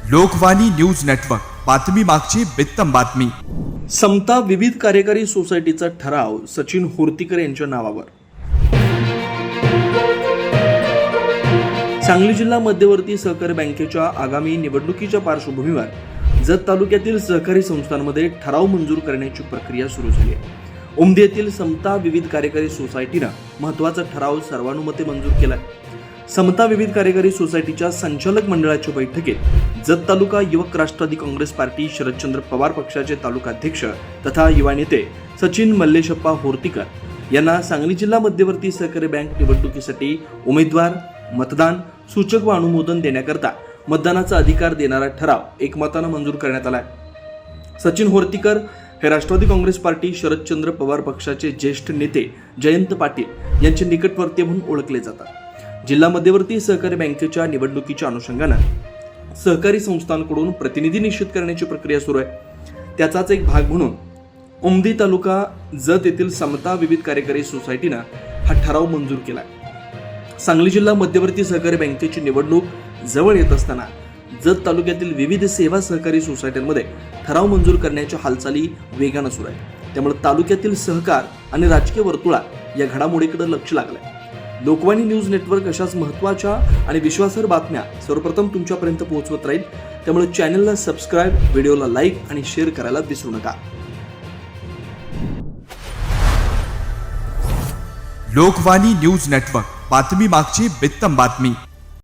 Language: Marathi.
लोकवाणी न्यूज नेटवर्क, बातमी मागची बित्तम बातमी. समता विविध कार्यकारी सोसायटीचा ठराव सचिन होर्तीकर यांच्या नावावर. सांगली जिल्हा मध्यवर्ती सहकारी बँकेच्या आगामी निवडणुकीच्या पार्श्वभूमीवर जत तालुक्यातील सहकारी संस्थांमध्ये ठराव मंजूर करण्याची प्रक्रिया सुरू झाली आहे. उमदी येथील समता विविध कार्यकारी सोसायटीनं महत्त्वाचा ठराव सर्वानुमते मंजूर केला. समता विविध कार्यकारी सोसायटीच्या संचालक मंडळाच्या बैठकीत जत तालुका युवक राष्ट्रवादी काँग्रेस पार्टी शरदचंद्र पवार पक्षाचे तालुका अध्यक्ष तथा युवा नेते सचिन मल्लेशप्पा होर्तीकर यांना सांगली जिल्हा मध्यवर्ती सहकारी बँक निवडणुकीसाठी उमेदवार, मतदान, सूचक व अनुमोदन देण्याकरता मतदानाचा अधिकार देणारा ठराव एकमतानं मंजूर करण्यात आला. सचिन होर्तीकर हे राष्ट्रवादी काँग्रेस पार्टी शरदचंद्र पवार पक्षाचे ज्येष्ठ नेते जयंत पाटील यांचे निकटवर्तीय म्हणून ओळखले जातात. जिल्हा मध्यवर्ती सहकारी बँकेच्या निवडणुकीच्या अनुषंगानं सहकारी संस्थांकडून प्रतिनिधी निश्चित करण्याची प्रक्रिया सुरू आहे. त्याचाच एक भाग म्हणून उमदी तालुका जत येथील समता विविध कार्यकारी सोसायटीनं हा ठराव मंजूर केला. सांगली जिल्हा मध्यवर्ती सहकारी बँकेची निवडणूक जवळ येत असताना जत तालुक्यातील विविध सेवा सहकारी सोसायट्यांमध्ये ठराव मंजूर करण्याच्या हालचाली वेगानं सुरू आहे. त्यामुळे तालुक्यातील सहकार आणि राजकीय वर्तुळात या घडामोडीकडे लक्ष लागलंय. लोकवाणी न्यूज नेटवर्क अशाच महत्त्वाच्या आणि विश्वासार्ह बातम्या सर्वप्रथम तुमच्यापर्यंत पोहोचवत राहील. त्यामुळे चॅनलला सबस्क्राईब, व्हिडिओला लाईक आणि शेअर करायला विसरू नका. लोकवाणी न्यूज नेटवर्क, बातमी मागची बित्तम बातमी.